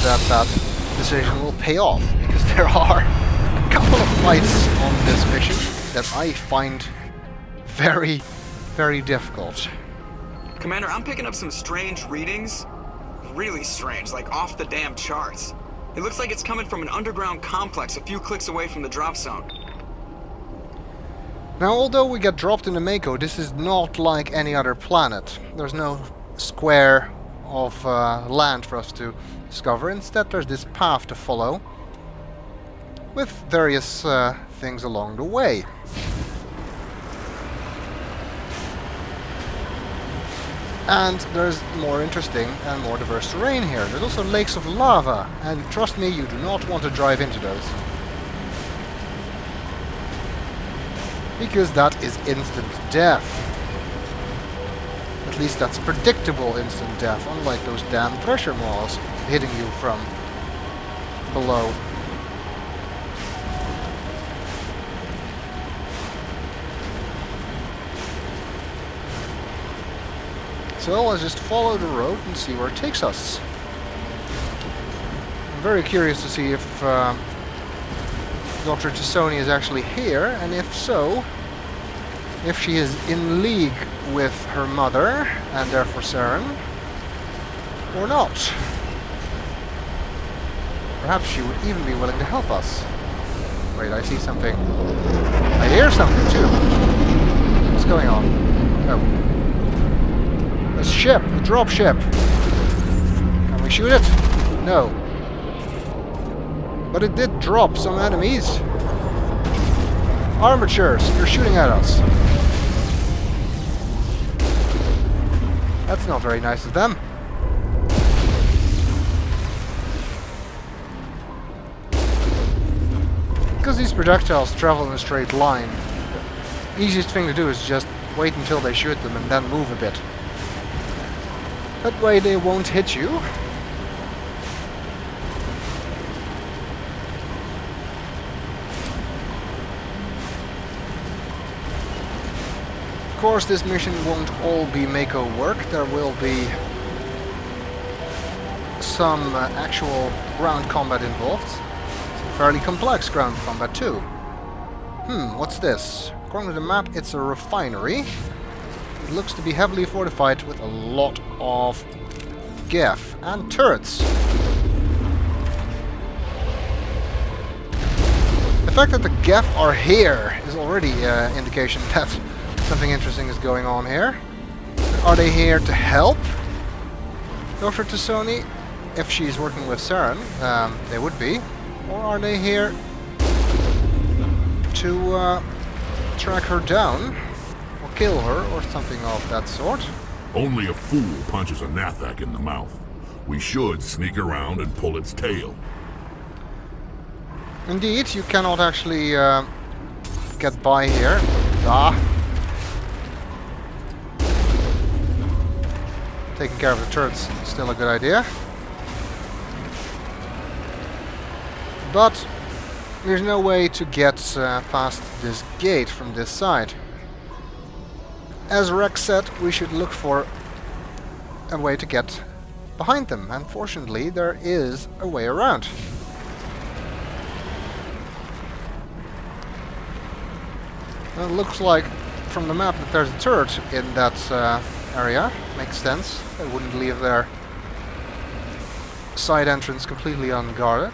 that that decision will pay off, because there are a couple of fights on this mission that I find very, very difficult. Commander, I'm picking up some strange readings. Really strange, like off the damn charts. It looks like it's coming from an underground complex a few clicks away from the drop zone. Now, although we get dropped in the Mako, this is not like any other planet. There's no square of land for us to discover. Instead, there's this path to follow with various things along the way. And there's more interesting and more diverse terrain here. There's also lakes of lava, and trust me, you do not want to drive into those. Because that is instant death. At least that's predictable instant death, unlike those damn pressure walls hitting you from below. So let's just follow the road and see where it takes us. I'm very curious to see if Dr. Tassoni is actually here, and if so, if she is in league with her mother, and therefore Saren, or not. Perhaps she would even be willing to help us. Wait, I see something. I hear something too. What's going on? Oh. A ship, a drop ship. Can we shoot it? No. But it did drop some enemies. Armatures, you're shooting at us. That's not very nice of them. Because these projectiles travel in a straight line, the easiest thing to do is just wait until they shoot them and then move a bit. That way they won't hit you. Of course, this mission won't all be Mako work. There will be some actual ground combat involved. Some fairly complex ground combat too. What's this? According to the map, it's a refinery. It looks to be heavily fortified with a lot of gaff and turrets. The fact that the gaff are here is already an indication that something interesting is going on here. Are they here to help Dr. Tassoni? If she's working with Saren, they would be. Or are they here to track her down? Or kill her, or something of that sort? Only a fool punches a Nathak in the mouth. We should sneak around and pull its tail. Indeed, you cannot actually get by here. Taking care of the turrets is still a good idea. But there's no way to get past this gate from this side. As Rex said, we should look for a way to get behind them. And fortunately, there is a way around. Well, it looks like from the map that there's a turret in that area. Makes sense. They wouldn't leave their side entrance completely unguarded.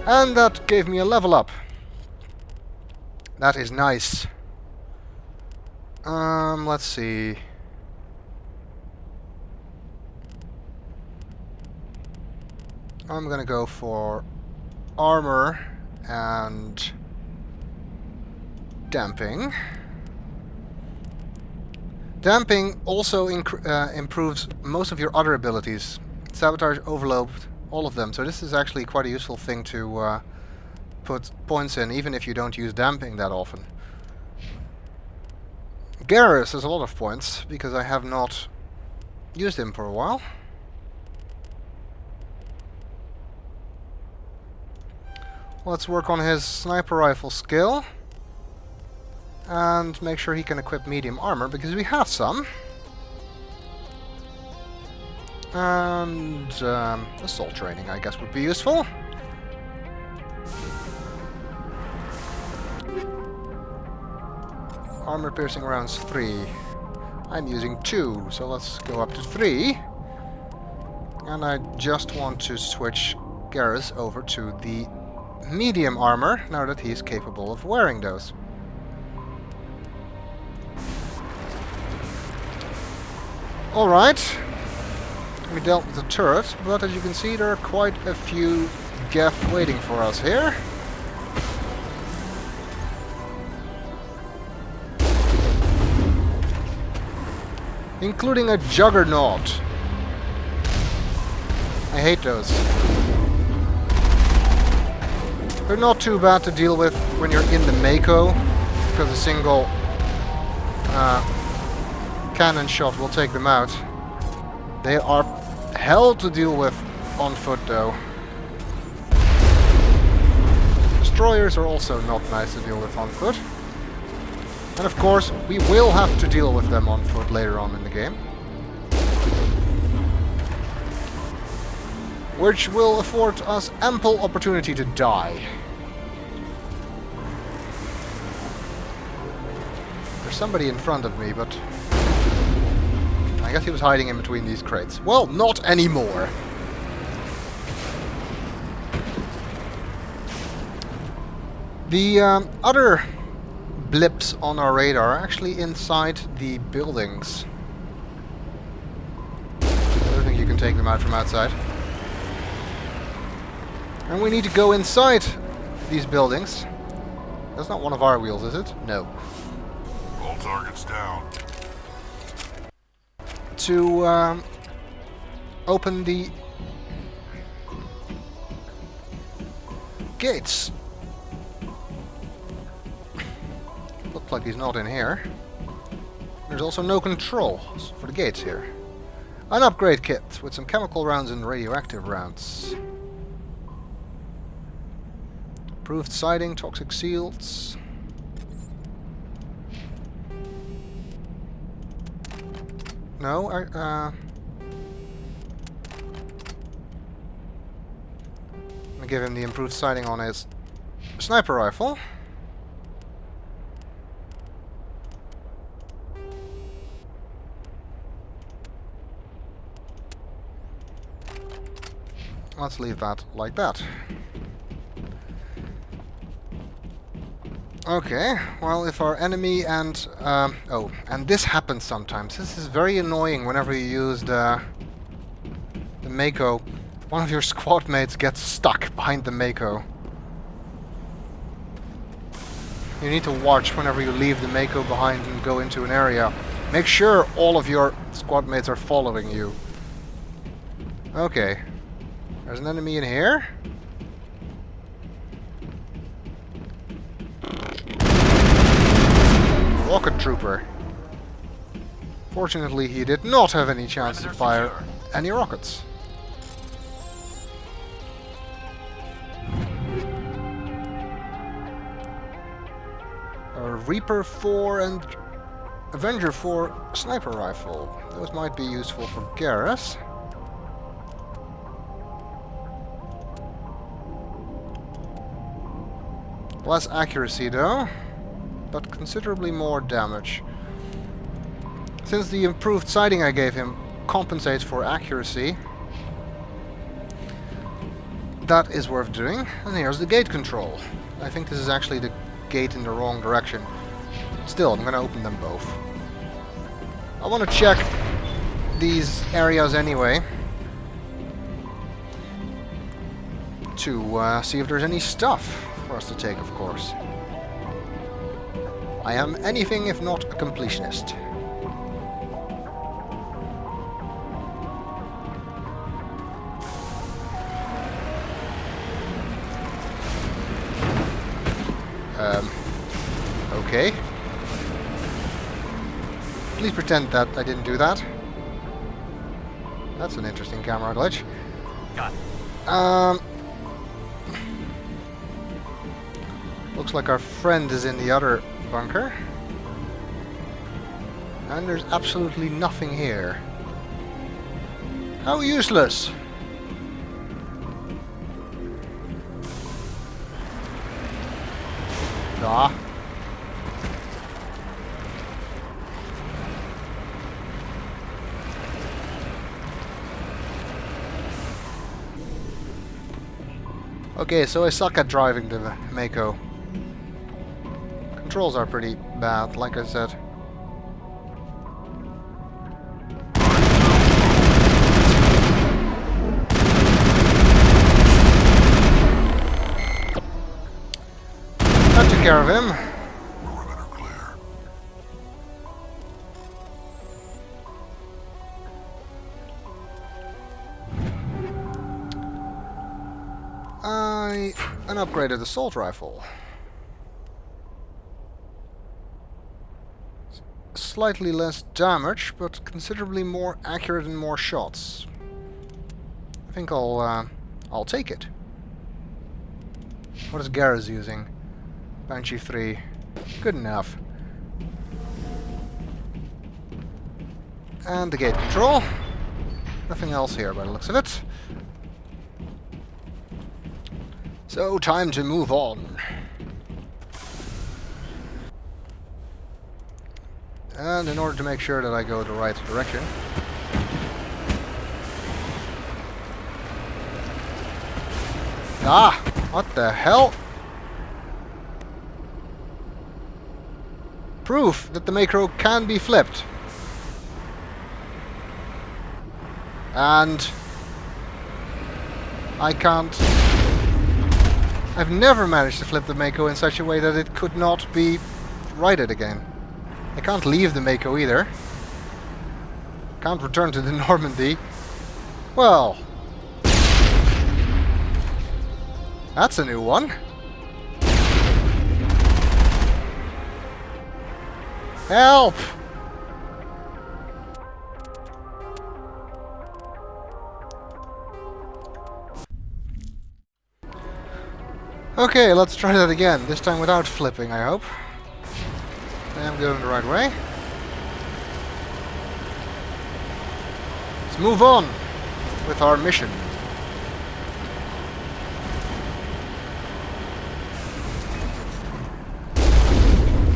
And that gave me a level up. That is nice. Let's see. I'm gonna go for armor and damping. Damping also improves most of your other abilities. Sabotage, overload, all of them. So this is actually quite a useful thing to put points in, even if you don't use damping that often. Garrus has a lot of points, because I have not used him for a while. Let's work on his sniper rifle skill. And make sure he can equip medium armor, because we have some. And assault training, I guess, would be useful. Armor piercing rounds 3. I'm using 2, so let's go up to 3. And I just want to switch Garrus over to the medium armor, now that he's capable of wearing those. Alright. We dealt with the turret, but as you can see there are quite a few Geth waiting for us here. Including a Juggernaut. I hate those. They're not too bad to deal with when you're in the Mako, because a single cannon shot will take them out. They are hell to deal with on foot, though. Destroyers are also not nice to deal with on foot. And of course, we will have to deal with them on foot later on in the game. Which will afford us ample opportunity to die. There's somebody in front of me, but I guess he was hiding in between these crates. Well, not anymore. The other blips on our radar are actually inside the buildings. I don't think you can take them out from outside. And we need to go inside these buildings. That's not one of our wheels, is it? No. All targets down. To open the gates. Looks like he's not in here. There's also no controls for the gates here. An upgrade kit with some chemical rounds and radioactive rounds. Approved siding, toxic seals. No, I'm gonna give him the improved sighting on his sniper rifle. Let's leave that like that. Okay, well, if our enemy and... oh, and this happens sometimes. This is very annoying whenever you use the Mako. One of your squad mates gets stuck behind the Mako. You need to watch whenever you leave the Mako behind and go into an area. Make sure all of your squad mates are following you. Okay. There's an enemy in here. Rocket trooper. Fortunately, he did not have any chance to fire any rockets. A Reaper 4 and Avenger 4 sniper rifle. Those might be useful for Garrus. Less accuracy though, but considerably more damage. Since the improved sighting I gave him compensates for accuracy, that is worth doing. And here's the gate control. I think this is actually the gate in the wrong direction. Still, I'm gonna open them both. I want to check these areas anyway, to see if there's any stuff for us to take, of course. I am anything if not a completionist. Okay. Please pretend that I didn't do that. That's an interesting camera glitch. Got it. Looks like our friend is in the other bunker. And there's absolutely nothing here. How useless! Ah. Okay, so I suck at driving the Mako. Controls are pretty bad, like I said. That took care of him. Perimeter clear. An upgraded assault rifle. Slightly less damage, but considerably more accurate and more shots. I think I'll take it. What is Garrus using? Banshee 3. Good enough. And the gate control. Nothing else here by the looks of it. So, time to move on. And in order to make sure that I go the right direction, ah! What the hell? Proof that the Mako can be flipped. And I can't... I've never managed to flip the Mako in such a way that it could not be righted again. I can't leave the Mako either. Can't return to the Normandy. Well... That's a new one. Help! Okay, let's try that again. This time without flipping, I hope. I am going the right way. Let's move on with our mission.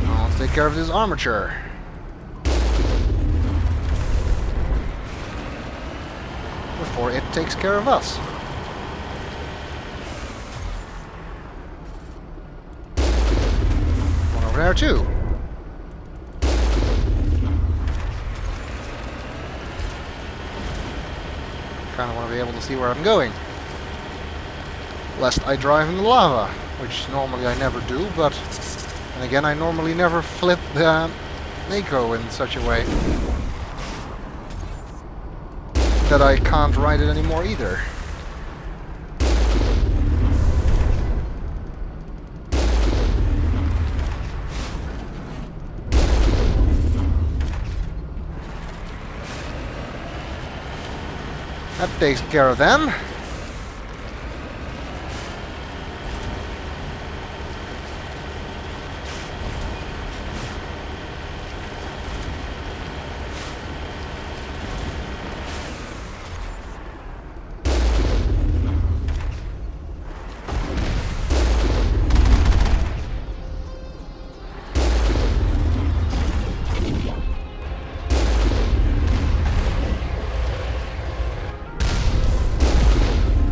Let's take care of this armature. Before it takes care of us. One over there too. Kind of want to be able to see where I'm going. Lest I drive in the lava, which normally I never do, but and again I normally never flip the Mako in such a way that I can't ride it anymore either. That takes care of them.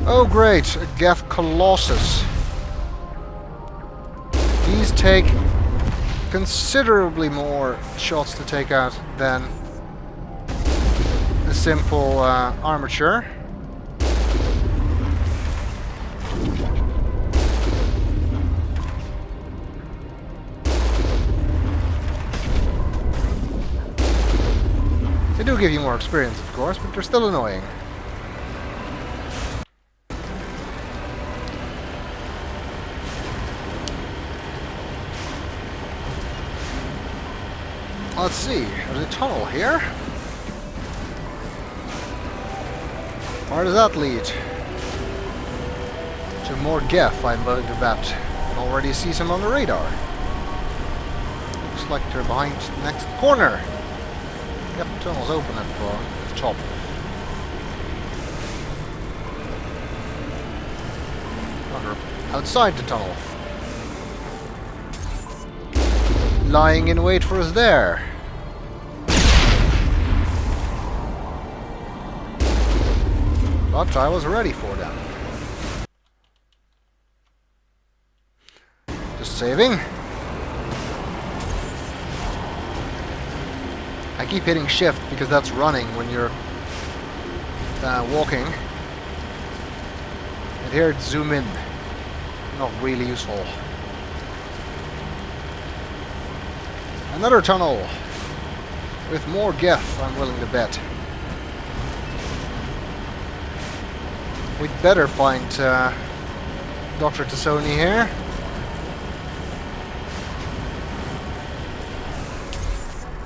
Oh great, a Geth Colossus. These take considerably more shots to take out than a simple armature. They do give you more experience, of course, but they're still annoying. Let's see, there's a tunnel here. Where does that lead? To more Geth, I'm willing to bet. can already see some on the radar. Looks like they're behind the next corner. Yep, the tunnel's open at the top. Outside the tunnel. Lying in wait for us there. But I was ready for them. Just saving. I keep hitting shift because that's running when you're walking. And here it's zoom in. Not really useful. Another tunnel with more Geth, I'm willing to bet. We'd better find Dr. Tassoni here.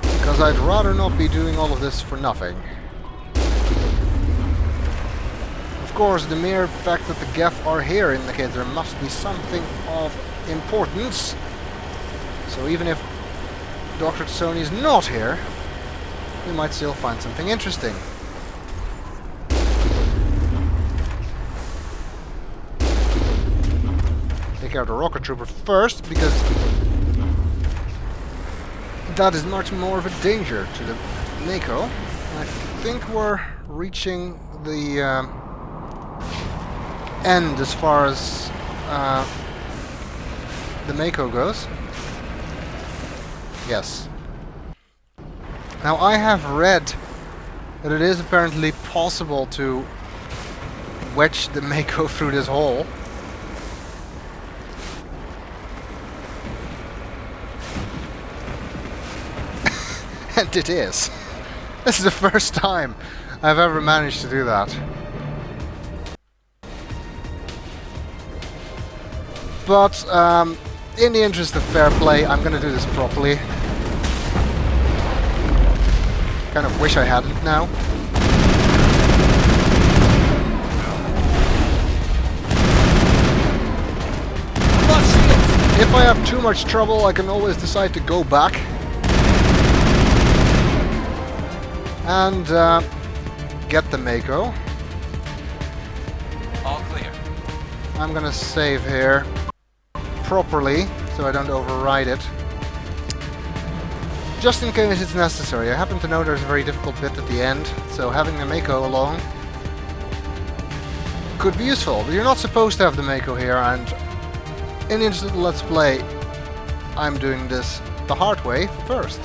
Because I'd rather not be doing all of this for nothing. Of course, the mere fact that the Geth are here indicates there must be something of importance. So even if Dr. Tassoni is not here, we might still find something interesting. Take out the rocket trooper first, because that is much more of a danger to the Mako. I think we're reaching the end as far as the Mako goes. Yes. Now I have read that it is apparently possible to wedge the Mako through this hole. And it is. This is the first time I've ever managed to do that. But in the interest of fair play, I'm gonna do this properly. Kind of wish I hadn't now. But if I have too much trouble, I can always decide to go back. And get the Mako. All clear. I'm gonna save here properly, so I don't override it. Just in case it's necessary. I happen to know there's a very difficult bit at the end, so having the Mako along could be useful. But you're not supposed to have the Mako here, and in the interest of the Let's Play, I'm doing this the hard way first.